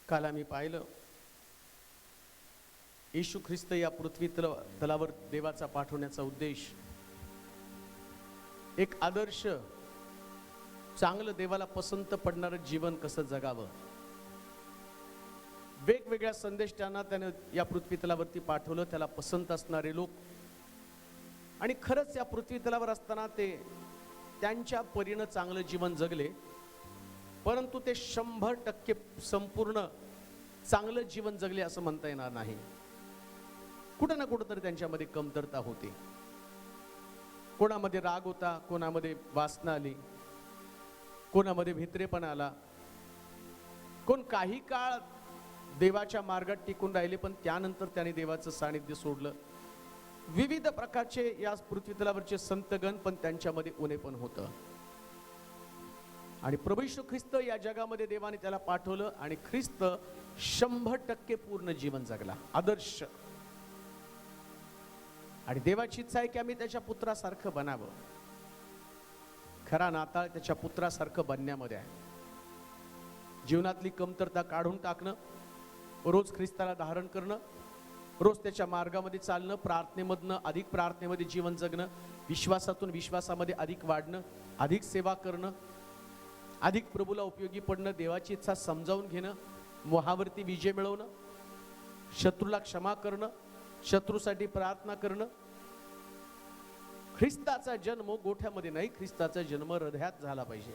काल आम्ही पाहिलं येशू ख्रिस्त या पृथ्वी तलावर देवाचा पाठवण्याचा उद्देश एक आदर्श चांगलं देवाला पसंत पडणारं जीवन कसं जगावं, वेगवेगळ्या संदेश त्याने या पृथ्वी तलावरती पाठवलं. त्याला पसंत असणारे लोक आणि खरंच या पृथ्वी तलावर असताना ते त्यांच्या परीनं चांगलं जीवन जगले, परंतु ते 100% संपूर्ण चांगलं जीवन जगले असं म्हणता येणार नाही. कुठं ना कुठं तरी त्यांच्यामध्ये कमतरता होती. कोणामध्ये राग होता, कोणामध्ये वासना आली, कोणामध्ये भित्रेपणा आला, कोण काही काळ देवाच्या मार्गात टिकून राहिले पण त्यानंतर त्याने देवाचं सानिध्य सोडलं. विविध प्रकारचे या पृथ्वी तलावरचे संतगण पण त्यांच्यामध्ये उणे पण होतं. आणि प्रभू येशू ख्रिस्त या जगामध्ये देवाने त्याला पाठवलं आणि ख्रिस्त 100% पूर्ण जीवन जगला, आदर्श. आणि देवाची इच्छा आहे की आम्ही त्याच्या पुत्रासारखं बनावं. खरा नाताळ त्याच्या पुत्रासारखं बनण्यामध्ये आहे. जीवनातली कमतरता काढून टाकणं, रोज ख्रिस्ताला धारण करणं, रोज त्याच्या मार्गामध्ये चालणं, प्रार्थनेमधनं अधिक प्रार्थनेमध्ये जीवन जगणं, विश्वासातून विश्वासामध्ये अधिक वाढणं, अधिक सेवा करणं, अधिक प्रभूला उपयोगी पडणं, देवाची इच्छा समजावून घेणं, मोहावरती विजय मिळवणं, शत्रूला क्षमा करणं, शत्रूसाठी प्रार्थना करणं. ख्रिस्ताचा जन्म गोठ्यामध्ये नाही, ख्रिस्ताचा जन्म हृदयात झाला पाहिजे.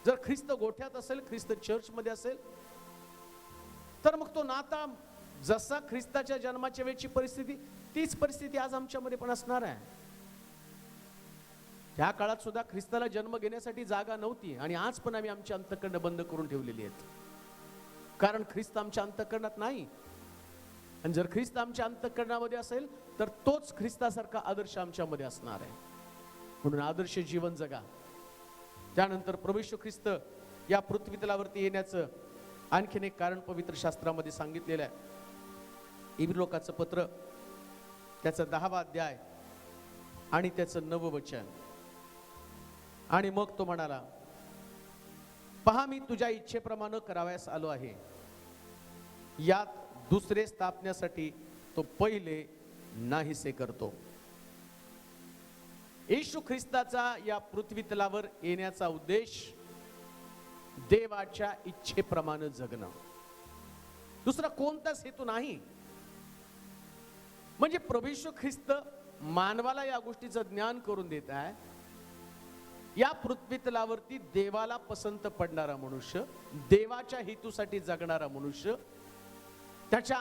जर ख्रिस्त गोठ्यात असेल, ख्रिस्त चर्चमध्ये असेल, तर मग तो नाता जसा ख्रिस्ताच्या जन्माच्या वेळची परिस्थिती तीच परिस्थिती आज आमच्यामध्ये पण असणार आहे. त्या काळात सुद्धा ख्रिस्ताला जन्म घेण्यासाठी जागा नव्हती आणि आज पण आम्ही आमच्या अंतःकरण बंद करून ठेवलेली आहेत, कारण ख्रिस्त आमच्या अंतःकरणात नाही. आणि जर ख्रिस्त आमच्या अंतःकरणामध्ये असेल तर तोच ख्रिस्तासारखा आदर्श आमच्यामध्ये असणार आहे. म्हणून आदर्श जीवन जगा. त्यानंतर प्रभू येशू ख्रिस्त या पृथ्वी तलावरती येण्याचं आणखीन एक कारण पवित्र शास्त्रामध्ये सांगितलेलं आहे. इब्री लोकाचं पत्र त्याचा 10वा अध्याय आणि त्याचं 9वं वचन. आणि मग तो म्हणाला, पहा मी तुझ्या इच्छेप्रमाणे करावयास आलो आहे. यात दुसरे स्थापण्यासाठी तो पहिले नाहीसे करतो. येशू ख्रिस्ताचा या पृथ्वी तलावर येण्याचा उद्देश देवाच्या इच्छेप्रमाणे जगणं, दुसरा कोणताच हेतू नाही. म्हणजे प्रभू येशू ख्रिस्त मानवाला या गोष्टीचं ज्ञान करून देत आहे. या पृथ्वी तलावरती देवाला पसंत पडणारा मनुष्य, देवाच्या हेतूसाठी जगणारा मनुष्य, त्याच्या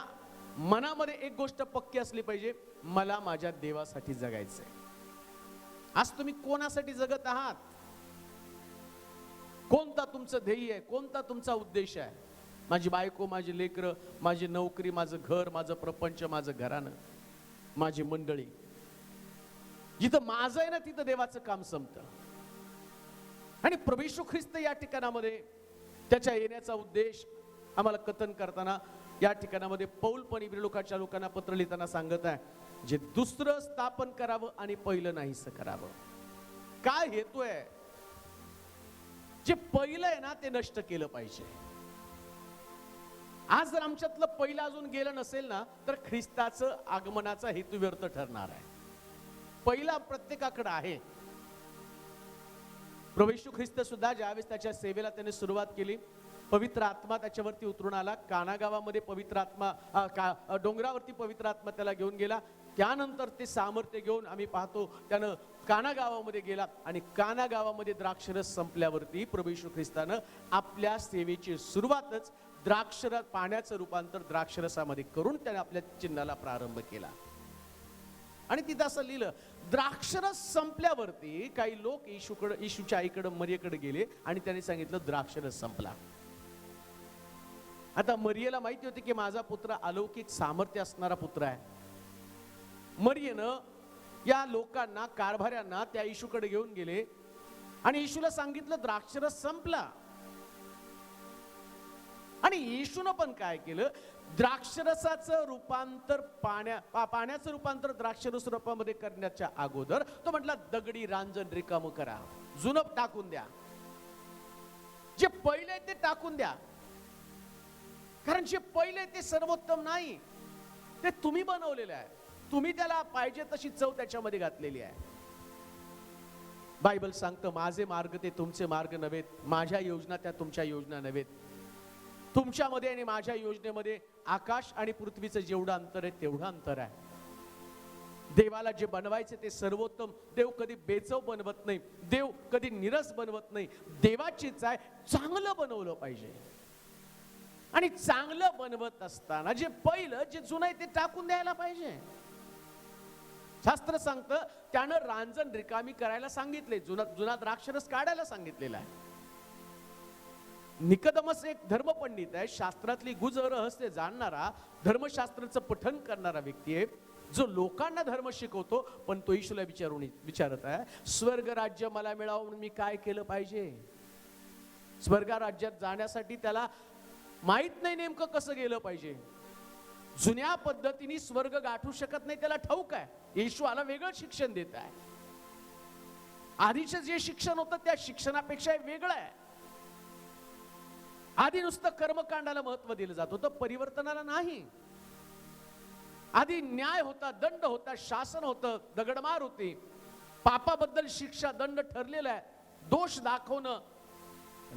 मनामध्ये एक गोष्ट पक्की असली पाहिजे, मला माझ्या देवासाठी जगायचंय. आज तुम्ही कोणासाठी जगत आहात? कोणता तुमचं ध्येय आहे? कोणता तुमचा उद्देश आहे? माझी बायको, माझी लेकरं, माझी नोकरी, माझं घर, माझं प्रपंच, माझं घराणं, माझी मंडळी. जिथं माझं आहे ना तिथं देवाचं काम संपतं. आणि प्रभू येशू ख्रिस्त या ठिकाणामध्ये त्याच्या येण्याचा उद्देश आम्हाला कथन करताना या ठिकाणामध्ये पौल पण इब्री लोकाच्या लोकांना पत्र लिहिताना सांगत आहे, जे दुसरं स्थापन करावं आणि पहिलं नाहीसं करावं. काय हेतू आहे? जे पहिलं आहे ना ते नष्ट केलं पाहिजे. आज जर आमच्यातलं पहिलं अजून गेलं नसेल ना तर ख्रिस्ताचं आगमनाचा हेतू व्यर्थ ठरणार आहे. पहिला प्रत्येकाकडे आहे. प्रभू येशू ख्रिस्त सुद्धा ज्यावेळेस त्याच्या सेवेला त्याने सुरुवात केली, पवित्र आत्मा त्याच्यावरती उतरून आला. काना गावामध्ये पवित्र आत्मा, डोंगरावरती पवित्र आत्मा त्याला घेऊन गेला. त्यानंतर ते सामर्थ्य घेऊन आम्ही पाहतो त्यानं काना गावामध्ये गेला आणि काना गावामध्ये द्राक्षरस संपल्यावरती प्रभू येशू ख्रिस्तानं आपल्या सेवेची सुरुवातच द्राक्षरस, पाण्याचं रूपांतर द्राक्षरसामध्ये करून त्याने आपल्या चिन्हाला प्रारंभ केला. आणि तिथं असं लिहिलं, द्राक्षरस संपल्यावरती काही लोक येशूच्या आईकडे, मरियेकडे गेले आणि त्यांनी सांगितलं द्राक्षरस संपला. आता मरियेला माहिती होती की माझा पुत्र अलौकिक सामर्थ्य असणारा पुत्र आहे. मरियेनं या लोकांना, कारभाऱ्यांना त्या येशूकडे घेऊन गेले आणि येशूला सांगितलं द्राक्षरस संपला. आणि येशूनं पण काय केलं, द्राक्षरसाचं रूपांतर पाण्याचं रूपांतर द्राक्षरस रूपामध्ये करण्याच्या अगोदर तो म्हटला दगडी रांजण रिकामं करा, जुनं टाकून द्या, जे पहिले ते टाकून द्या. कारण जे पहिले ते सर्वोत्तम नाही, ते तुम्ही बनवलेलं आहे. तुम्ही त्याला पाहिजे तशी चव त्याच्यामध्ये घातलेली आहे. बायबल सांगतं, माझे मार्ग ते तुमचे मार्ग नव्हेत, माझ्या योजना त्या तुमच्या योजना नव्हेत. तुमच्यामध्ये आणि माझ्या योजनेमध्ये आकाश आणि पृथ्वीचं जेवढं अंतर आहे तेवढं अंतर आहे. देवाला जे बनवायचे ते सर्वोत्तम. देव कधी बेचव बनवत नाही, देव कधी निरस बनवत नाही. देवाचीच आहे चांगलं बनवलं पाहिजे. आणि चांगलं बनवत असताना जे पहिलं जे जुनं आहे ते टाकून द्यायला पाहिजे. शास्त्र सांगतं, त्यानं रांजण रिकामी करायला सांगितले, जुना द्राक्षरस काढायला सांगितलेला आहे. निकोदेमस एक धर्मपंडित आहे, शास्त्रातली गुज रहस्य जाणणारा, धर्मशास्त्राचं पठण करणारा व्यक्ती आहे, जो लोकांना धर्म शिकवतो. पण तो येशूला विचारत आहे, स्वर्ग राज्य मला मिळावं म्हणून मी काय केलं पाहिजे? स्वर्ग राज्यात जाण्यासाठी त्याला माहित नाही नेमकं कसं गेलं पाहिजे. जुन्या पद्धतीने स्वर्ग गाठू शकत नाही त्याला ठाऊक आहे. येशू आला वेगळं शिक्षण देत आहे. आधीचं जे शिक्षण होतं त्या शिक्षणापेक्षा वेगळं आहे. आधी नुसतं कर्मकांडाला महत्व दिलं जात होतं, परिवर्तनाला नाही. आधी न्याय होता, दंड होता, शासन होतं, दगडमार होती, पापाबद्दल शिक्षा दंड ठरलेला आहे, दोष दाखवणं.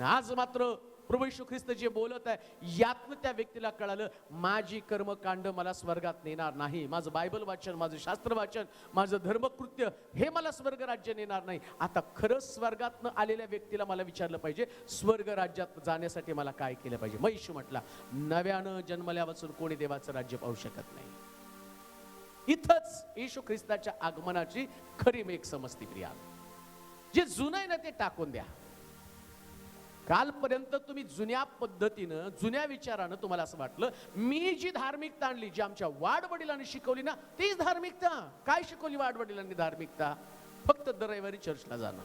आज मात्र प्रभू येशू ख्रिस्त जे बोलत आहे, यातनं त्या व्यक्तीला कळालं, माझी कर्मकांड मला स्वर्गात नेणार नाही. माझं बायबल वाचन, माझं शास्त्र वाचन, माझं धर्मकृत्य हे मला स्वर्ग राज्य नेणार नाही. आता खरंच स्वर्गातनं आलेल्या व्यक्तीला मला विचारलं पाहिजे, स्वर्ग राज्यात जाण्यासाठी मला काय केलं पाहिजे? मग येशू म्हटला, नव्यानं जन्मल्यापासून कोणी देवाचं राज्य पाहू शकत नाही. इथंच येशू ख्रिस्ताच्या आगमनाची खरी मेघ समजती प्रिया. जे जुनं आहे ना ते टाकून द्या. कालपर्यंत तुम्ही जुन्या पद्धतीनं, जुन्या विचारानं तुम्हाला असं वाटलं, मी जी धार्मिकता आणली, जी आमच्या वाडवडिलांनी शिकवली ना, तीच धार्मिकता. काय शिकवली वाडवडिलांनी धार्मिकता? फक्त दर रविवारी चर्चला जाणं.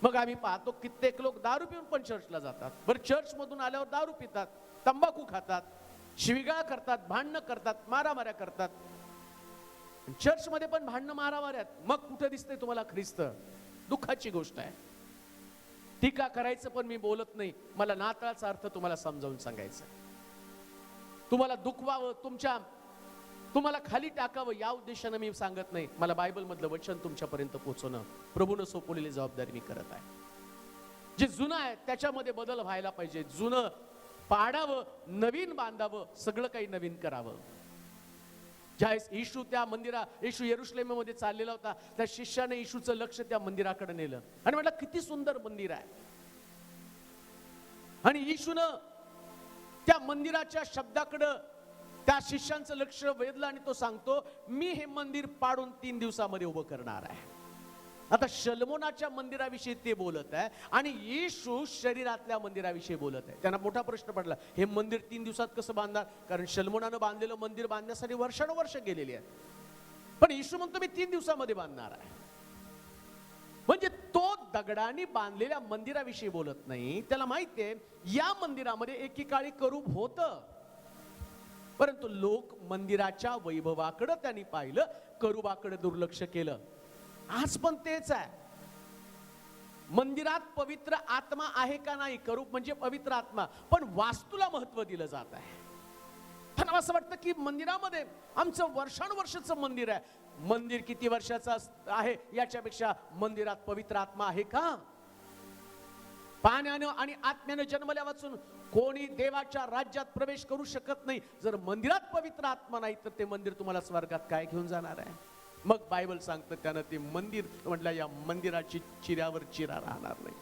मग आम्ही पाहतो कित्येक लोक दारू पिऊन पण चर्चला जातात. बरं, चर्च मधून आल्यावर दारू पितात, तंबाखू खातात, शिवीगाळ करतात, भांडणं करतात, मारामाऱ्या करतात. चर्च मध्ये पण भांडणं मारामाऱ्यात. मग कुठे दिसतंय तुम्हाला ख्रिस्त? दुःखाची गोष्ट आहे. टीका करायचं पण मी बोलत नाही, मला नाताळाचा अर्थ तुम्हाला समजावून सांगायचं. तुम्हाला दुखवावं, तुम्हाला खाली टाकावं या उद्देशानं मी सांगत नाही. मला बायबल मधलं वचन तुमच्यापर्यंत पोहोचवणं प्रभूनं सोपवलेली जबाबदारी मी करत आहे. जे जुनं आहे त्याच्यामध्ये बदल व्हायला पाहिजे. जुनं पाडावं, नवीन बांधावं, सगळं काही नवीन करावं. ज्यावेळेस येशू यरुशलेममध्ये चाललेला होता, त्या शिष्याने येशूचं लक्ष त्या मंदिराकडे नेलं आणि म्हटलं, किती सुंदर मंदिर आहे. आणि येशूनं त्या मंदिराच्या शब्दाकडे त्या शिष्यांचं लक्ष वेधलं आणि तो सांगतो, मी हे मंदिर पाडून 3 दिवसामध्ये उभं करणार आहे. आता शलमोनाच्या मंदिराविषयी ते बोलत आहे आणि येशू शरीरातल्या मंदिराविषयी बोलत आहे. त्यांना मोठा प्रश्न पडला, हे मंदिर 3 दिवसात कसं बांधणार? कारण शलमोनानं बांधलेलं मंदिर बांधण्यासाठी वर्षानुवर्ष गेलेली आहे. पण येशू म्हणतो, मी 3 दिवसामध्ये बांधणार आहे. म्हणजे तो दगडांनी बांधलेल्या मंदिराविषयी बोलत नाही. त्याला माहिती आहे या मंदिरामध्ये एकेकाळी करूब होतं, परंतु लोक मंदिराच्या वैभवाकडे त्यांनी पाहिलं, करूबाकडे दुर्लक्ष केलं. आज पण तेच आहे. मंदिरात पवित्र आत्मा आहे का नाही? करूब म्हणजे पवित्र आत्मा, पण वास्तूला महत्व दिलं जात आहे. त्यांना असं वाटतं की मंदिरामध्ये आमचं वर्षानुवर्षाचं मंदिर आहे. मंदिर किती वर्षाचं आहे याच्यापेक्षा मंदिरात पवित्र आत्मा आहे का? पाण्यानं आणि आत्म्यानं जन्मल्यापासून कोणी देवाच्या राज्यात प्रवेश करू शकत नाही. जर मंदिरात पवित्र आत्मा नाही तर ते मंदिर तुम्हाला स्वर्गात काय घेऊन जाणार आहे? मग बायबल सांगतं, त्यानं ते मंदिर म्हटलं, या मंदिराची चिऱ्यावर चिरा राहणार नाही.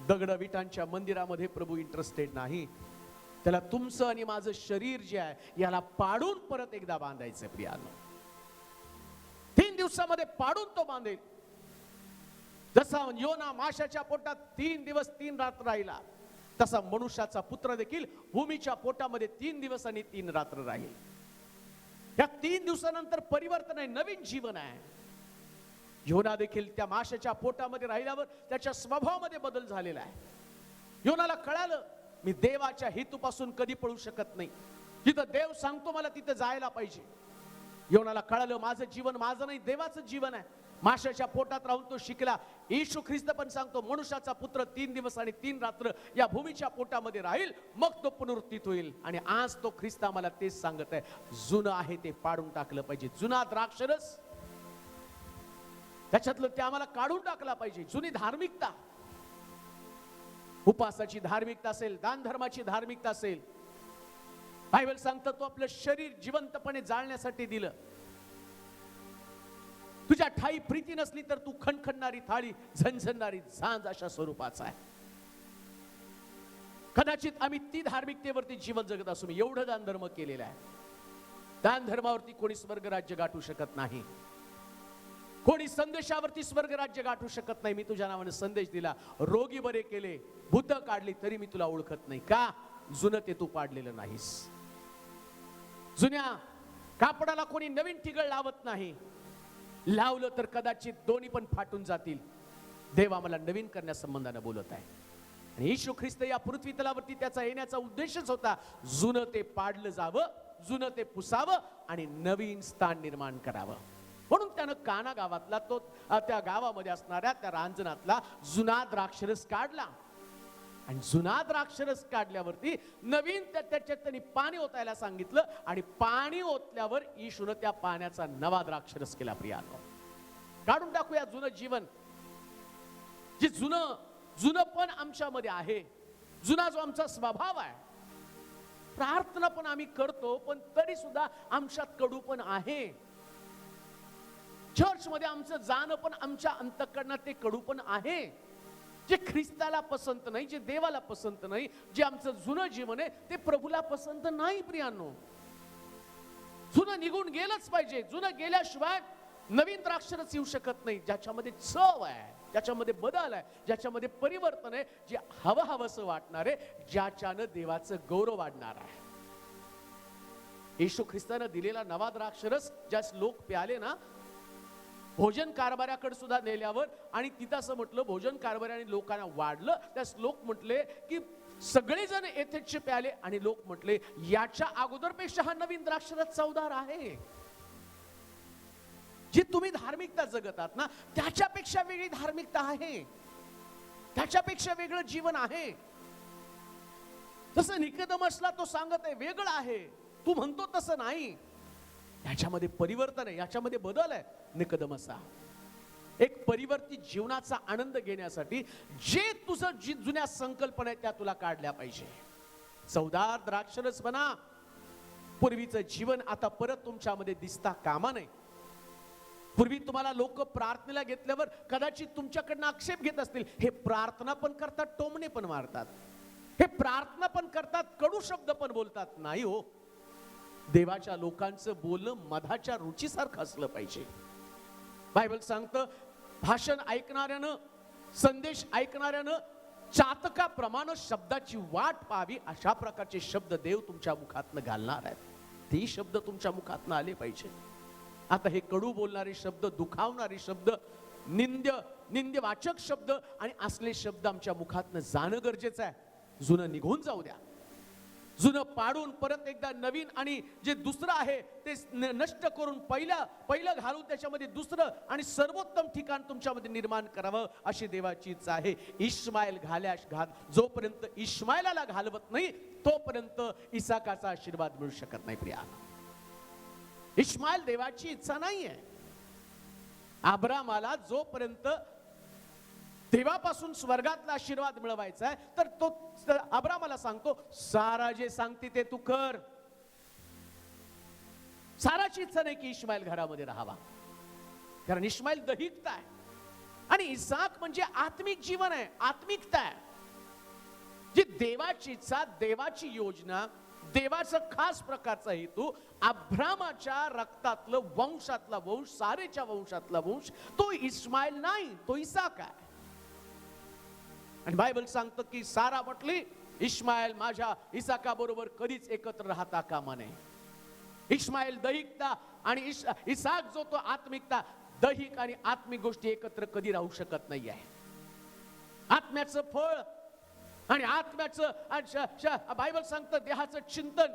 दगड विटांच्या मंदिरामध्ये प्रभू इंटरेस्टेड नाही. त्याला तुमचं आणि माझं शरीर जे आहे याला पाडून परत एकदा बांधायचं प्रियानो. 3 दिवसामध्ये पाडून तो बांधेल. जसा योना माशाच्या पोटात 3 दिवस 3 रात्र राहिला, तसा मनुष्याचा पुत्र देखील भूमीच्या पोटामध्ये 3 दिवस आणि 3 रात्र राहील. या 3 दिवसानंतर परिवर्तन आहे, नवीन जीवन आहे. योना देखील त्या माशाच्या पोटामध्ये राहिल्यावर त्याच्या स्वभावामध्ये बदल झालेला आहे. योनाला कळालं, मी देवाच्या हेतूपासून कधी पळू शकत नाही. जिथं देव सांगतो मला तिथं जायला पाहिजे. योनाला कळालं, माझं जीवन माझं नाही, देवाचं जीवन आहे. माशाच्या पोटात राहून तो शिकला, येशू ख्रिस्त पण सांगतो, मनुष्याचा पुत्र 3 दिवस आणि 3 रात्र या भूमीच्या पोटामध्ये राहील, मग तो पुनरुत्थित होईल. आणि आज तो ख्रिस्त आम्हाला तेच सांगत आहे, जुनं आहे ते पाडून टाकलं पाहिजे. जुना द्राक्षरस त्याच्यातलं ते आम्हाला काढून टाकला पाहिजे. जुनी धार्मिकता, उपासाची धार्मिकता असेल, दान धर्माची धार्मिकता असेल, बायबल सांगतं तो आपलं शरीर जिवंतपणे जाळण्यासाठी दिलं. तुझ्या ठाई प्रीती नसली तर तू खणखणणारी थाळी, झणझणणारी झांज अशा स्वरूपाचा आहे. कदाचित आम्ही ती धार्मिकतेवरती जीवन जगत असू, मी एवढं दान धर्म केलेला आहे. दान धर्मावरती कोणी स्वर्ग राज्य गाठू शकत नाही. कोणी संदेशावरती स्वर्ग राज्य गाठू शकत नाही. मी तुझ्या नावाने संदेश दिला, रोगी बरे केले, भूत काढली, तरी मी तुला ओळखत नाही. का? जुनं ते तू पाडलेलं नाहीस. जुन्या कापडाला कोणी नवीन ठिगळ लावत नाही. लावलं तर कदाचित दोन्ही पण फाटून जातील. देव आम्हाला नवीन करण्यासंबंधाने बोलत आहे. आणि येशू ख्रिस्त या पृथ्वी तलावरती त्याचा येण्याचा उद्देशच होता, जुनं ते पाडलं जावं, जुनं ते पुसावं आणि नवीन स्थान निर्माण करावं. म्हणून त्यानं काना गावातला तो त्या गावामध्ये असणाऱ्या त्या रांजणातला जुना द्राक्षरस काढला. आणि जुना द्राक्षरस काढल्यावरती नवीन त्याच्यात त्यांनी पाणी ओतायला सांगितलं. आणि पाणी ओतल्यावर येशूने त्या पाण्याचा नवा द्राक्षरस केला. प्रियानो, काढून टाकूया जुनं जीवन, जे जुनं पण आमच्यामध्ये आहे, जुना जो आमचा स्वभाव आहे. प्रार्थना पण आम्ही करतो, पण तरी सुद्धा आमच्यात कडू पण आहे. चर्च मध्ये आमचं जाणं पण आमच्या अंतःकरणात ते कडू पण आहे. जे ख्रिस्ताला पसंत नाही, जे देवाला पसंत नाही, जे आमचं जुनं जीवन आहे ते प्रभूला पसंत नाही. प्रियांनो, जुनं निघून गेलंच पाहिजे. जुनं गेल्याशिवाय नवीन द्राक्षरस येऊ शकत नाही, ज्याच्यामध्ये चव आहे, ज्याच्यामध्ये बदल आहे, ज्याच्यामध्ये परिवर्तन आहे, जे हवंसं वाटणार आहे, ज्याच्यानं देवाचं गौरव वाढणार आहे. येशू ख्रिस्तानं दिलेला नवा द्राक्षरस ज्यास लोक प्याले ना, भोजन कारभाऱ्याकडे सुद्धा नेल्यावर, आणि तिथं असं म्हटलं, भोजन कारभाऱ्याने लोकांना वाढलं. त्यास लोक म्हटले की सगळेजण येथेच प्याले, आणि लोक म्हटले याच्या अगोदरपेक्षा हा नवीन द्राक्षरस चवदार आहे. जी तुम्ही धार्मिकता जगत आहात ना, त्याच्यापेक्षा वेगळी धार्मिकता आहे, त्याच्यापेक्षा वेगळं जीवन आहे. तसं निकोदेमसला तो सांगत आहे वेगळं आहे, तू म्हणतो तसं नाही. याच्यामध्ये परिवर्तन आहे, याच्यामध्ये बदल आहे. निकोदेमसा, एक परिवर्तित जीवनाचा आनंद घेण्यासाठी जे तुझं जुन्या संकल्पना आहेत त्या तुला काढल्या पाहिजे. चवदार द्राक्षरस बना. पूर्वीचं जीवन आता परत तुमच्यामध्ये दिसता कामा नये. पूर्वी तुम्हाला लोक प्रार्थनेला घेतल्यावर कदाचित तुमच्याकडनं आक्षेप घेत असतील, हे प्रार्थना पण करतात, टोमणे पण मारतात, हे प्रार्थना पण करतात, कडू शब्द पण बोलतात. नाही हो, देवाच्या लोकांचं बोलणं मधाच्या रुचीसारखं असलं पाहिजे. बायबल सांगतं, भाषण ऐकणाऱ्यानं, संदेश ऐकणाऱ्यानं चातकाप्रमाणे शब्दाची वाट पाहावी, अशा प्रकारचे शब्द देव तुमच्या मुखातनं घालणार आहेत. ते शब्द तुमच्या मुखातनं आले पाहिजे. आता हे कडू बोलणारे शब्द, दुखावणारे शब्द, निंद्यवाचक शब्द आणि असले शब्द आमच्या मुखातनं जाणं गरजेचं आहे. जुनं निघून जाऊ द्या. जुनं पाडून परत एकदा नवीन आणि जे दुसरं आहे ते नष्ट करून पहिलं घालून त्याच्यामध्ये दुसरं आणि सर्वोत्तम ठिकाण तुमच्यामध्ये निर्माण करावं, अशी देवाची इच्छा आहे. इश्माईल जोपर्यंत इश्माईलाला घालवत नाही तोपर्यंत इसाकाचा आशीर्वाद मिळू शकत नाही. प्रिया, इश्माईल देवाची इच्छा नाहीये. अब्रामाला जोपर्यंत देवापासून स्वर्गातला आशीर्वाद मिळवायचा आहे, तर तो अब्रामाला सांगतो, सारा जे सांगते ते तू कर. साराची इच्छा नाही की इश्माईल घरामध्ये राहावा, कारण इश्माईल दैहिकता आहे आणि इसाक म्हणजे आत्मिक जीवन आहे, आत्मिकता आहे. जी देवाची इच्छा, देवाची योजना, देवाचा खास प्रकारचा हेतू, अब्रामाच्या रक्तातलं वंशातला वंश, सारेच्या वंशातला वंश, तो इस्माईल नाही, तो इसाक आहे. आणि बायबल सांगतं की सारा म्हटली, इस्माईल माझ्या इसाका बरोबर कधीच एकत्र राहता कामा नये. इस्माईल दैहिकता आणि इसाक जो तो आत्मिकता, दैहिक आणि आत्मिक गोष्टी एकत्र कधी राहू शकत नाहीये. आत्म्याचं फळ आणि आत्म्याचं, बायबल सांगतं देहाचं चिंतन,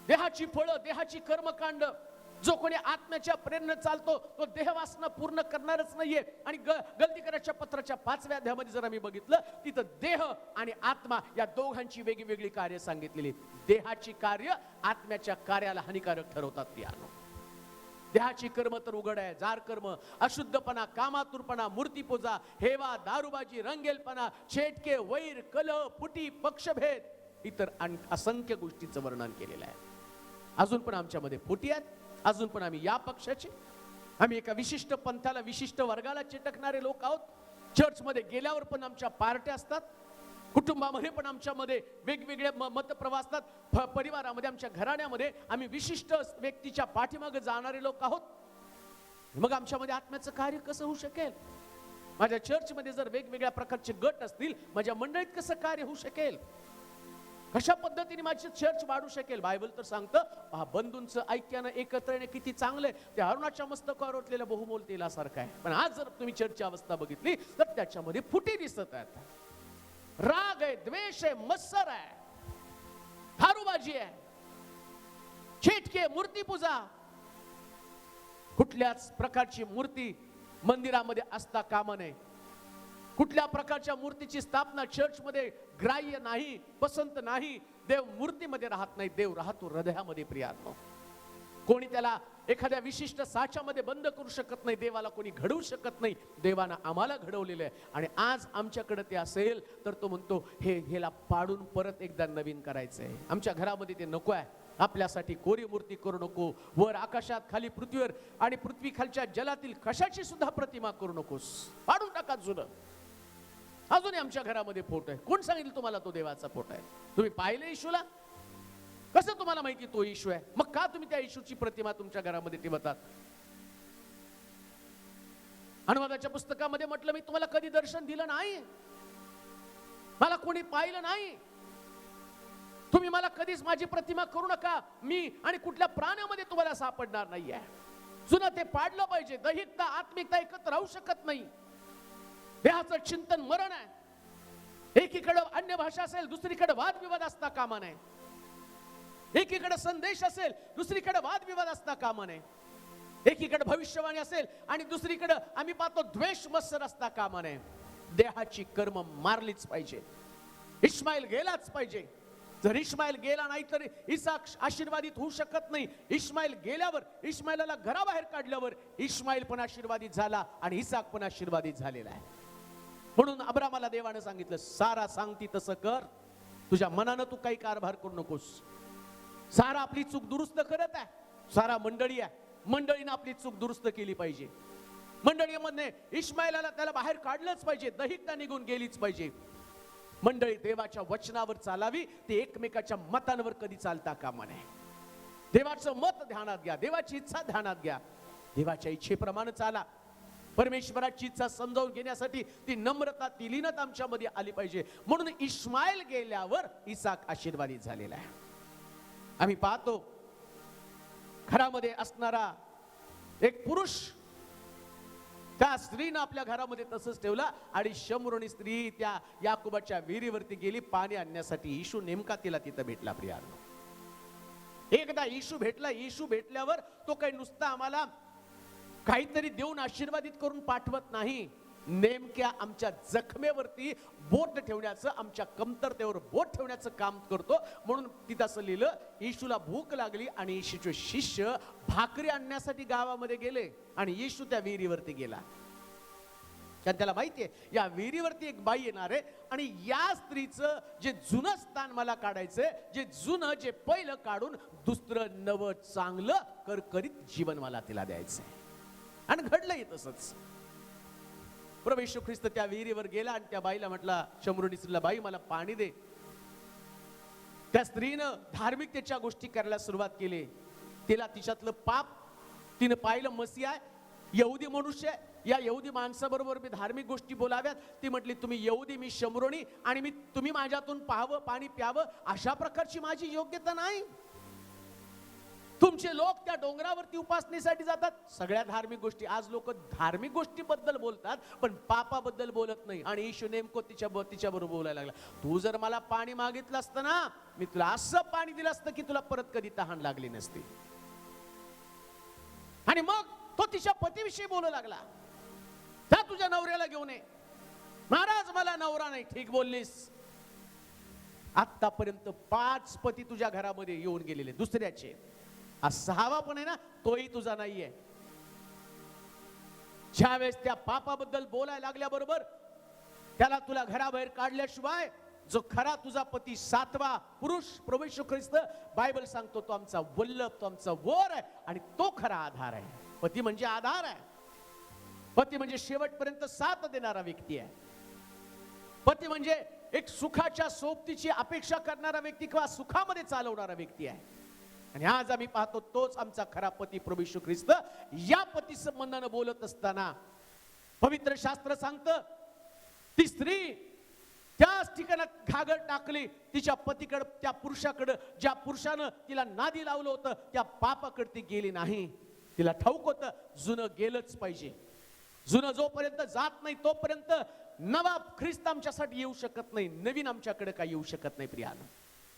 देहाची फळं, देहाची कर्मकांड, जो कोणी आत्म्याच्या प्रेरणेने चालतो तो देहवासना पूर्ण करणारच नाहीये. आणि गलती करायच्या पत्राच्या 5व्या अध्यायामध्ये जर आम्ही बघितलं तिथं देह आणि आत्मा या दोघांची वेगवेगळी कार्य सांगितलेली. देहाची कार्य आत्म्याच्या कार्याला हानिकारक ठरवतात. ती देहाची कर्म तर उघड आहे. जार कर्म, अशुद्धपणा, कामातुरपणा, मूर्तीपूजा, हेवा, दारूबाजी, रंगेलपणा, छेटके, वैर, कलह, फुटी, पक्षभेद, इतर असंख्य गोष्टींचं वर्णन केलेलं आहे. अजून पण आमच्यामध्ये फुटी आहेत. अजून पण आम्ही या पक्षाचे, आम्ही एका विशिष्ट पंथाला, विशिष्ट वर्गाला चिटकणारे लोक आहोत. चर्चमध्ये गेल्यावर पण आमच्या पार्ट्या असतात. कुटुंबामध्ये पण आमच्यामध्ये वेगवेगळे मतप्रवाह असतात. परिवारामध्ये, आमच्या घराण्यामध्ये आम्ही विशिष्ट व्यक्तीच्या पाठीमागे जाणारे लोक आहोत. मग आमच्यामध्ये आत्म्याचं कार्य कसं होऊ शकेल? माझ्या चर्चमध्ये जर वेगवेगळ्या प्रकारचे गट असतील, माझ्या मंडळीत कसं कार्य होऊ शकेल? कशा पद्धतीने माझी चर्च वाढू शकेल? बायबल तर सांगतं बंधूंचं ऐक्यानं एकत्र येणे किती चांगलं आहे. ते अरुणाच्या मस्तकावर ओतलेल्या बहुमोल तेलासारखं आहे. पण आज जर तुम्ही चर्चची अवस्था बघितली तर त्याच्यामध्ये फुटी दिसत आहेत. राग आहे, द्वेष आहे, मत्सर आहे, दारूबाजी आहे, छेटके, मूर्तीपूजा. कुठल्याच प्रकारची मूर्ती मंदिरामध्ये असता कामा नये. कुठल्या प्रकारच्या मूर्तीची स्थापना चर्चमध्ये ग्राह्य नाही, पसंत नाही. देव मूर्तीमध्ये राहत नाही, देव राहतो हृदयामध्ये. प्रियात्मा, कोणी त्याला एखाद्या विशिष्ट साच्यामध्ये बंद करू शकत नाही. देवाला कोणी घडवू शकत नाही. देवानं आम्हाला घडवलेलं आहे. आणि आज आमच्याकडे ते असेल तर तो म्हणतो हेला पाडून परत एकदा नवीन करायचंय. आमच्या घरामध्ये ते नको आहे. आपल्यासाठी कोरी मूर्ती करू नको. वर आकाशात, खाली पृथ्वीवर आणि पृथ्वी खालच्या जलातील कशाची सुद्धा प्रतिमा करू नकोस. पाडून टाका जुनं. अजूनही आमच्या घरामध्ये फोटो आहे. कोण सांगितलं तुम्हाला तो देवाचा फोटो आहे? तुम्ही पाहिलं येशूला? कसं तुम्हाला माहिती तो येशू आहे? मग का तुम्ही त्या येशूची प्रतिमा तुमच्या घरामध्ये ठेवतात? अनुवादाच्या पुस्तकामध्ये म्हटलं, मी तुम्हाला कधी दर्शन दिलं नाही, मला कोणी पाहिलं नाही, तुम्ही मला कधीच माझी प्रतिमा करू नका. मी आणि कुठल्या प्राण्यामध्ये तुम्हाला सापडणार नाहीये. जुनं ते पाडलं पाहिजे. दैहिकता, आत्मिकता एकत्र राहू शकत नाही. देहाचं चिंतन मरण आहे. एकीकडे अन्य भाषा असेल, दुसरीकडे वादविवाद असता कामा नये. एकीकडे संदेश असेल, दुसरीकडे वादविवाद असता कामा नये. एकीकडे भविष्यवाणी असेल आणि दुसरीकडे आम्ही पाहतो द्वेष, मत्सर असता कामा नये. देहाची कर्म मारलीच पाहिजे. इस्माईल गेलाच पाहिजे. जर इस्माईल गेला नाही तर इसाक आशीर्वादित होऊ शकत नाही. इस्माईल गेल्यावर, इस्माईलला घराबाहेर काढल्यावर इस्माईल पण आशीर्वादित झाला आणि इसाक पण आशीर्वादित झालेला आहे. म्हणून अब्रामाला देवाने सांगितलं, सारा सांगती तसं कर. तुझ्या मनानं तू काही कारभार करू नकोस. सारा आपली चूक दुरुस्त करत आहे. सारा मंडळी आहे, मंडळीनं आपली चूक दुरुस्त केली पाहिजे. मंडळीमध्ये इस्माईलला त्याला बाहेर काढलंच पाहिजे. दैहिकता निघून गेलीच पाहिजे. मंडळी देवाच्या वचनावर चालावी. ते एकमेकाच्या मतांवर कधी चालता कामा नये. देवाचं मत ध्यानात घ्या, देवाची इच्छा ध्यानात घ्या. देवाच्या इच्छेप्रमाणे चाला. परमेश्वराची इच्छा समजावून घेण्यासाठी ती नम्रता, ती लीनता आमच्यामध्ये आली पाहिजे. म्हणून इस्माईल गेल्यावर इसाक आशीर्वादित झालेला आहे. आम्ही पाहतो घरामध्ये असणारा एक पुरुष त्या स्त्रीनं आपल्या घरामध्ये तसंच ठेवला आणि शमरोनी स्त्री त्या याकोबाच्या विहिरीवरती गेली पाणी आणण्यासाठी. येशू नेमका तिला तिथं भेटला. प्रियानो, एकदा येशू भेटला. येशू भेटल्यावर तो काही नुसता आम्हाला काहीतरी देऊन आशीर्वादित करून पाठवत नाही. नेमक्या आमच्या जखमेवरती बोट ठेवण्याचं, आमच्या कमतरतेवर बोट ठेवण्याचं काम करतो. म्हणून तिथं असं लिहिलं, येशूला भूक लागली आणि येशूचे शिष्य भाकरी आणण्यासाठी गावामध्ये गेले आणि येशू त्या विहिरीवरती गेला. त्याला माहितीये या विहिरीवरती एक बाई येणार आहे आणि या स्त्रीचं जे जुनं स्थान मला काढायचंय, जे जुनं, जे पहिलं काढून दुसरं नवं चांगलं करकरीत जीवन मला तिला द्यायचंय. आणि घडलंय तसंच. प्रभू येशू ख्रिस्त त्या विहिरीवर गेला आणि त्या बाईला म्हटला, शमरोनी स्त्रीला, बाई मला पाणी दे. त्या स्त्रीनं धार्मिकतेच्या गोष्टी करायला सुरुवात केली. तिला तिच्यातलं पाप तिनं पाहिलं. मसीहा यहुदी मनुष्य, या यहुदी माणसाबरोबर मी धार्मिक गोष्टी बोलाव्यात. ती म्हटली, तुम्ही यहुदी, मी शमरोनी, आणि तुम्ही माझ्यातून पाहावं, पाणी प्यावं, अशा प्रकारची माझी योग्यता नाही. तुमचे लोक त्या डोंगरावरती उपासनेसाठी जातात. सगळ्या धार्मिक गोष्टी, आज लोक धार्मिक गोष्टीबद्दल बोलतात पण पापाबद्दल बोलत नाही. आणि येशू नेमको तिच्याबरोबर बोलायला लागला, तू जर मला पाणी मागितलं असतं ना, मी तुला असं पाणी दिलं असतं की तुला परत कधी तहान लागली नसती. आणि मग तो तिच्या पतीविषयी बोलू लागला, जा तुझ्या नवऱ्याला घेऊन ये. महाराज मला नवरा नाही. ठीक बोललीस. आतापर्यंत 5 पती तुझ्या घरामध्ये येऊन गेलेले दुसऱ्याचे, हा 6वा पण आहे ना, तोही तुझा नाहीये. ज्यावेळेस त्या पापाबद्दल बोलायला लागल्याबरोबर त्याला तुला घराबाहेर काढल्याशिवाय जो खरा तुझा पती 7वा पुरुष प्रभू येशू ख्रिस्त, बायबल सांगतो तो आमचा वल्लभ, तो आमचा वर आहे आणि तो खरा आधार आहे. पती म्हणजे आधार आहे. पती म्हणजे शेवटपर्यंत साथ देणारा व्यक्ती आहे. पती म्हणजे एक सुखाच्या सोबतीची अपेक्षा करणारा व्यक्ती किंवा सुखामध्ये चालवणारा व्यक्ती आहे. आणि आज आम्ही पाहतो तोच आमचा खरा पती प्रभू येशू ख्रिस्त. या पती संबंधाने बोलत असताना पवित्र शास्त्र सांगतं, ती स्त्री त्याच ठिकाणात घागर टाकली तिच्या पतीकडे, त्या पुरुषाकडे, ज्या पुरुषानं तिला नादी लावलं होतं त्या पापाकडे ती गेली नाही. तिला ठाऊक होतं जुनं गेलंच पाहिजे. जुनं जोपर्यंत जात नाही तोपर्यंत नवा ख्रिस्त आमच्यासाठी येऊ शकत नाही, नवीन आमच्याकडे काही येऊ शकत नाही. प्रियानं,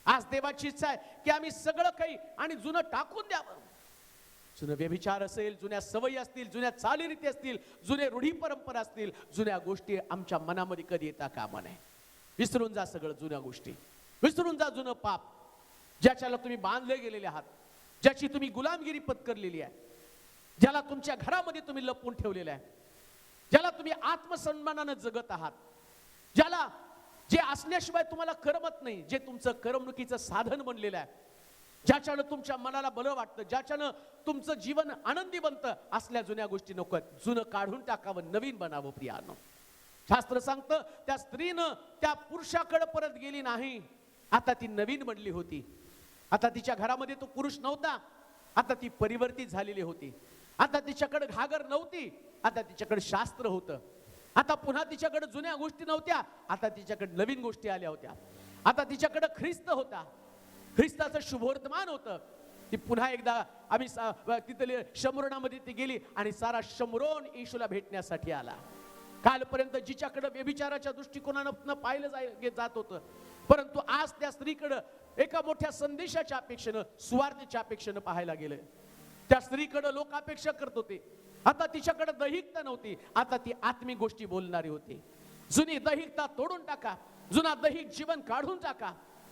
आज देवाची इच्छा आहे की आम्ही सगळं काही आणि जुनं टाकून द्यावं. जुनं व्यभिचार असेल, जुन्या सवयी असतील, जुन्या चालीरीती असतील, जुने रूढी परंपरा असतील, जुन्या गोष्टी आमच्या मनामध्ये कधी येता कामा नये. विसरून जा सगळं जुन्या गोष्टी, विसरून जा जुनं पाप ज्याच्याला तुम्ही बांधले गेलेले आहात, ज्याची तुम्ही गुलामगिरी पत्करलेली आहे, ज्याला तुमच्या घरामध्ये तुम्ही लपवून ठेवलेलं आहे, ज्याला तुम्ही आत्मसन्मानानं जगत आहात, ज्याला जे असल्याशिवाय तुम्हाला करमत नाही, जे तुमचं करमणुकीचं साधन बनलेलं आहे, ज्याच्यानं तुमच्या मनाला बरं वाटतं, ज्याच्यानं तुमचं जीवन आनंदी बनतं, असल्या जुन्या गोष्टी नको. जुनं काढून टाकावं, नवीन बनावं. प्रियानो, शास्त्र सांगतं त्या स्त्रीनं त्या पुरुषाकडे परत गेली नाही. आता ती नवीन बनली होती. आता तिच्या घरामध्ये तो पुरुष नव्हता, आता ती परिवर्तित झालेली होती. आता तिच्याकडे घागर नव्हती, आता तिच्याकडे शास्त्र होतं. आता पुन्हा तिच्याकडे जुन्या गोष्टी नव्हत्या, आता तिच्याकडे नवीन गोष्टी आल्या होत्या. आता तिच्याकडे ख्रिस्त होता, ख्रिस्ताचं शुभवर्तमान होतं. ती पुन्हा एकदा आम्ही तिथले शमरोनामध्ये ती गेली आणि सारा शमरोन येशूला भेटण्यासाठी आला. कालपर्यंत जिच्याकडे व्यभिचाराच्या दृष्टिकोनानं पाहिलं जात होतं, परंतु आज त्या स्त्रीकडे एका मोठ्या संदेशाच्या अपेक्षेनं, सुवार्तेच्या अपेक्षेनं पाहायला गेलं. त्या स्त्रीकडे लोक अपेक्षा करत होते. आता तिच्याकडे दैहिकता नव्हती, आता ती आत्मिक गोष्टी बोलणारी होती. जुनी दैहिकता तोडून टाका, जुना दैहिक जीवन काढून टाका.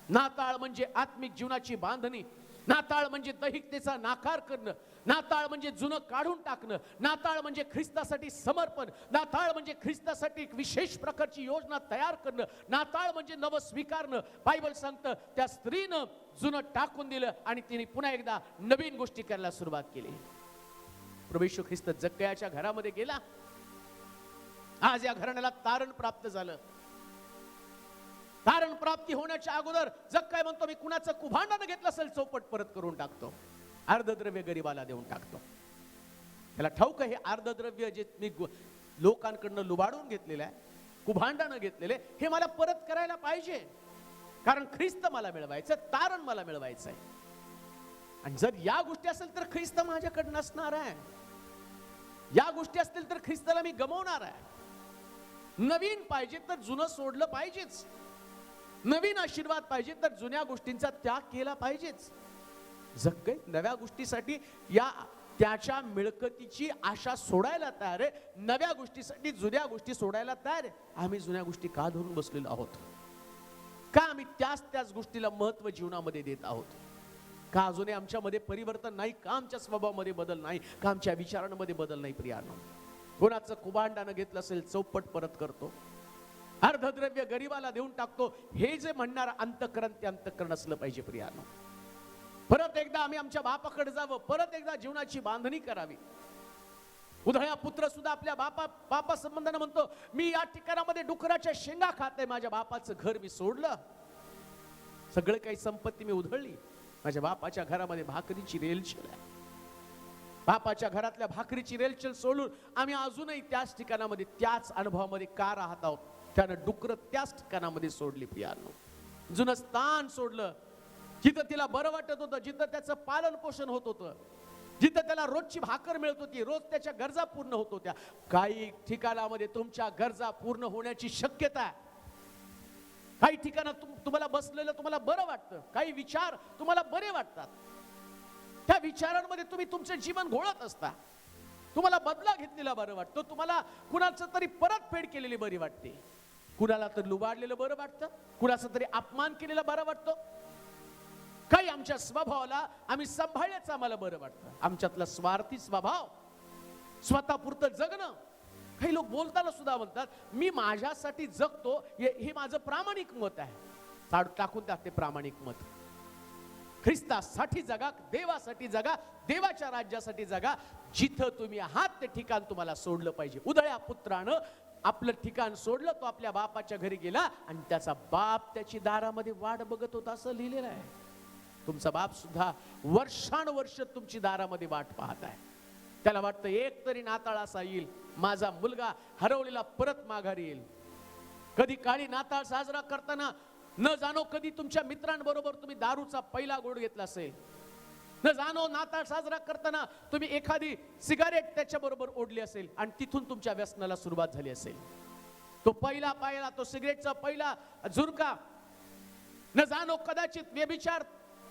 नाताळ म्हणजे आत्मिक जीवनाची बांधणी, नाताळ म्हणजे दैहिकतेचा नाकार करणं, नाताळ म्हणजे जुनं काढून टाकणं, नाताळ म्हणजे ख्रिस्तासाठी समर्पण, नाताळ म्हणजे ख्रिस्तासाठी एक विशेष प्रकारची योजना तयार करणं, नाताळ म्हणजे नवं स्वीकारणं. बायबल सांगतं त्या स्त्रीनं जुनं टाकून दिलं आणि तिने पुन्हा एकदा नवीन गोष्टी करायला सुरुवात केली. प्रभू येशू ख्रिस्त जक्कयाच्या घरामध्ये गेला. आज या घराण्याला तारण प्राप्त झालं. तारण प्राप्ती होण्याच्या अगोदर जक्कय म्हणतो, मी कुणाचं कुभांडानं घेतलं असेल चौपट परत करून टाकतो, अर्धद्रव्य गरीबाला देऊन टाकतो. त्याला ठाऊक आहे हे अर्धद्रव्य जे मी लोकांकडनं लुबाडून घेतलेलं आहे, कुभांडानं घेतलेले, हे मला परत करायला पाहिजे. कारण ख्रिस्त मला मिळवायचं, तारण मला मिळवायचं आहे. आणि जर या गोष्टी असेल तर ख्रिस्त माझ्याकडे नसणार आहे. या गोष्टी असतील तर ख्रिस्ताला मी गमावणार आहे. नवीन पाहिजे तर जुनं सोडलं पाहिजेच. नवीन आशीर्वाद पाहिजे तर जुन्या गोष्टींचा त्याग केला पाहिजेच. जक्कय नव्या गोष्टीसाठी या त्याच्या मिळकतीची आशा सोडायला तयार आहे, नव्या गोष्टीसाठी जुन्या गोष्टी सोडायला तयार आहे. आम्ही जुन्या गोष्टी का धरून बसलेलो आहोत? का आम्ही त्याच गोष्टीला महत्व जीवनामध्ये देत आहोत? का अजूनही आमच्यामध्ये परिवर्तन नाही? का आमच्या स्वभावामध्ये बदल नाही? का आमच्या विचारांमध्ये बदल नाही? प्रियानो, कोणाचं कुभांडानं घेतलं असेल चौपट परत करतो, अर्धद्रव्य गरीबाला देऊन टाकतो, हे जे म्हणणार अंतःकरण ते अंतःकरण असलं पाहिजे. प्रियानो, परत एकदा आम्ही आमच्या बापाकडे जावं, परत एकदा जीवनाची बांधणी करावी. उधळा पुत्र सुद्धा आपल्या बापा संबंधाने म्हणतो, मी या ठिकाणामध्ये डुकराच्या शेंगा खाते, माझ्या बापाचं घर मी सोडलं, सगळं काही संपत्ती मी उधळली, माझ्या बापाच्या घरामध्ये भाकरीची रेलचेल आहे. बापाच्या घरातल्या भाकरीची रेलचेल सोडून आम्ही अजूनही त्याच ठिकाणामध्ये, त्याच अनुभवामध्ये का राहत आहोत? त्यानं डुकर त्याच ठिकाणामध्ये सोडली. प्रियानो, जुनं स्थान सोडलं, जिथं तिला बरं वाटत होतं, जिथं त्याचं पालन पोषण होत होतं, जिथं त्याला रोजची भाकर मिळत होती, रोज त्याच्या गरजा पूर्ण होत होत्या. काही ठिकाणामध्ये तुमच्या गरजा पूर्ण होण्याची शक्यता आहे. काही ठिकाणात तुम्हाला बसलेलं तुम्हाला बरं वाटतं, काही विचार तुम्हाला बरे वाटतात, त्या विचारांमध्ये तुम्ही तुमचं जीवन घोळत असता. तुम्हाला बदला घेतलेला बरं वाटतं, तुम्हाला कुणाचं तरी परतफेड केलेली बरी वाटते, कुणाला तर लुबाडलेलं बरं वाटतं, कुणाचा तरी अपमान केलेला बरं वाटतं. काही आमच्या स्वभावाला आम्ही सांभाळण्याचं आम्हाला बरं वाटतं. आमच्यातला स्वार्थी स्वभाव, स्वतःपुरतं जगणं. काही लोक बोलताना सुद्धा म्हणतात मी माझ्यासाठी जगतो, हे माझं प्रामाणिक मत आहे. टाकून टाकते प्रामाणिक मत. ख्रिस्तासाठी जगा, देवासाठी जगा, देवाच्या राज्यासाठी जगा. जिथं तुम्ही आहात ते ठिकाण तुम्हाला सोडलं पाहिजे. उधळ्या पुत्रानं आपलं ठिकाण सोडलं, तो आपल्या बापाच्या घरी गेला आणि त्याचा बाप त्याची दारामध्ये वाट बघत होता असं लिहिलेलं आहे. तुमचा बाप सुद्धा वर्षानुवर्ष तुमची दारामध्ये वाट पाहत आहे. त्याला वाटतं एक तरी नाताळ असा येईल, माझा मुलगा हरवलेला परत माघारी येईल. कधी काळी नाताळ साजरा करताना न जाणो कधी तुमच्या मित्रांबरोबर तुम्ही दारूचा पहिला घोट घेतला असेल, न जाणो नाताळ साजरा करताना तुम्ही एखादी सिगारेट त्याच्या बरोबर ओढली असेल आणि तिथून तुमच्या व्यसनाला सुरुवात झाली असेल. तो पहिला पाहिला, तो सिगरेटचा पहिला झुरका, न जाणो कदाचित व्यभिचार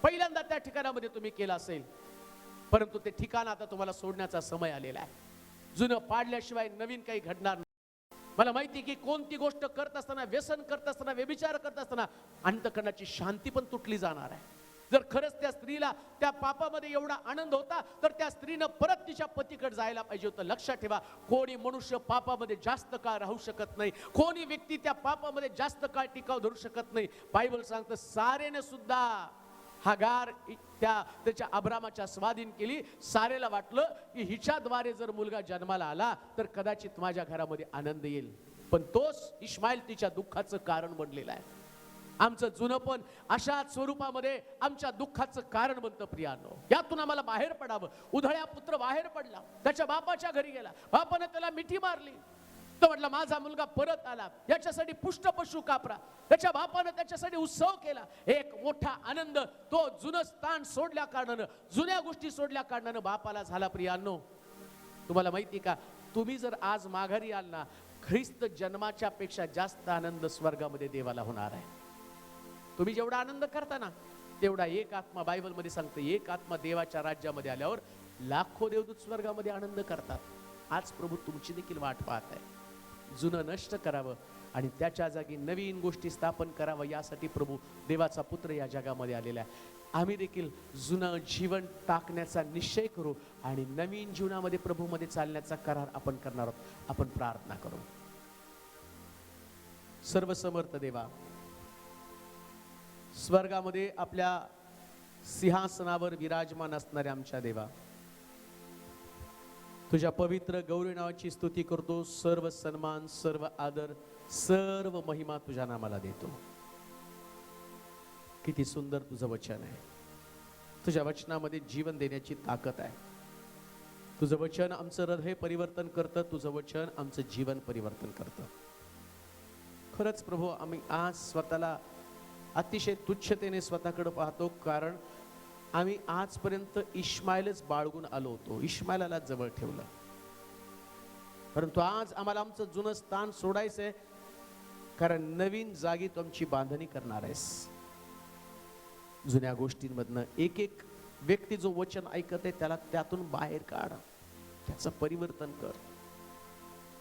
पहिल्यांदा त्या ठिकाणामध्ये तुम्ही केला असेल. परंतु ते ठिकाण आता तुम्हाला सोडण्याचा समय आलेला आहे. जुनं पाडल्याशिवाय नवीन काही घडणार नाही. मला माहिती की कोणती गोष्ट करत असताना, व्यसन करत असताना, व्यभिचार करत असताना अंतःकरणाची शांती पण तुटली जाणार आहे. जर खरंच त्या स्त्रीला त्या पापामध्ये एवढा आनंद होता तर त्या स्त्रीनं परत तिच्या पतीकडे जायला पाहिजे होतं. लक्षात ठेवा, कोणी मनुष्य पापामध्ये जास्त काळ राहू शकत नाही, कोणी व्यक्ती त्या पापामध्ये जास्त काळ टिकाव धरू शकत नाही. बायबल सांगतं सारेने सुद्धा हागार त्याच्या अब्रामाच्या स्वाधीन केली. सारेला वाटलं की हिच्याद्वारे जर मुलगा जन्माला आला तर कदाचित माझ्या घरामध्ये आनंद येईल. पण तोच इश्माईल तिच्या दुःखाचं कारण बनलेला आहे. आमचं जुनं पण अशाच स्वरूपामध्ये आमच्या दुःखाचं कारण बनतं. प्रियानो, यातून आम्हाला बाहेर पडावं. उधळ्या पुत्र बाहेर पडला, त्याच्या बापाच्या घरी गेला, बापाने त्याला मिठी मारली. तो म्हटला माझा मुलगा परत आला, याच्यासाठी पुष्ट पशु कापरा. त्याच्या बापानं त्याच्यासाठी उत्सव केला. एक मोठा आनंद तो जुनं स्थान सोडल्या कारणानं, जुन्या गोष्टी सोडल्या कारणानं बापाला झाला. प्रियांनो, तुम्हाला माहिती का, तुम्ही जर आज माघारी आल ना, ख्रिस्त जन्माच्या पेक्षा जास्त आनंद स्वर्गामध्ये देवाला होणार आहे. तुम्ही जेवढा आनंद करता ना तेवढा एक आत्मा, बायबल मध्ये सांगते, एक आत्मा देवाच्या राज्यामध्ये आल्यावर लाखो देवदूत स्वर्गामध्ये आनंद करतात. आज प्रभू तुमची देखील वाट पाहत आहे. जुनं नष्ट करावं आणि त्याच्या जागी नवीन गोष्टी स्थापन करावं, यासाठी प्रभू देवाचा पुत्र या जगामध्ये आलेला आहे. आम्ही देखील जुनं जीवन टाकण्याचा निश्चय करू आणि नवीन जीवनामध्ये प्रभूमध्ये चालण्याचा करार आपण करणार आहोत. आपण प्रार्थना करू. सर्वसमर्थ देवा, स्वर्गामध्ये आपल्या सिंहासनावर विराजमान असणाऱ्या आमच्या देवा, तुझ्या पवित्र गौरी नावाची स्तुती करतो. सर्व सन्मान, सर्व आदर, सर्व महिमा तुझ्या नामाला देतो. किती सुंदर तुझं वचन आहे. तुझ्या वचनामध्ये जीवन देण्याची ताकद आहे. तुझं वचन आमचं हृदय परिवर्तन करतं. तुझं वचन आमचं जीवन परिवर्तन करतं. खरंच प्रभू, आम्ही आज स्वतःला अतिशय तुच्छतेने स्वतःकडे पाहतो, कारण आम्ही आजपर्यंत इश्माईलच बाळगून आलो होतो, इश्माईलाला जवळ ठेवलं. परंतु आज आम्हाला आमचं जुनं स्थान सोडायचंय, कारण नवीन जागी तू आमची बांधणी करणार आहेस. जुन्या गोष्टींमधनं एक एक व्यक्ती जो वचन ऐकत आहे त्याला त्यातून बाहेर काढ, त्याचं परिवर्तन कर.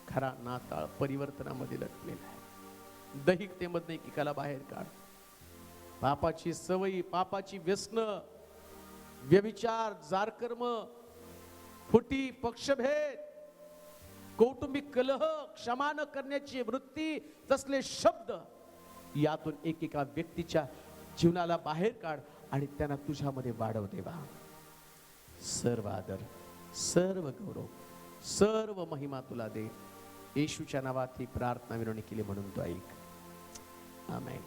खरा नाताळ परिवर्तनामध्ये लटलेला आहे. दैहिकतेमधनं एकेकाला बाहेर काढ. पापाची सवयी, पापाची व्यसन, व्यभिचार, जारकर्म, फुटी, पक्षभेद, कौटुंबिक कलह, क्षमा न करण्याची वृत्ती, तसले शब्द यातून एकेका व्यक्तीच्या जीवनाला बाहेर काढ आणि त्यांना तुझ्यामध्ये वाढव देवा. सर्व आदर, सर्व गौरव, सर्व महिमा तुला दे. येशूच्या नावात ही प्रार्थना विनवणी केली म्हणून तो ऐक. आमेन.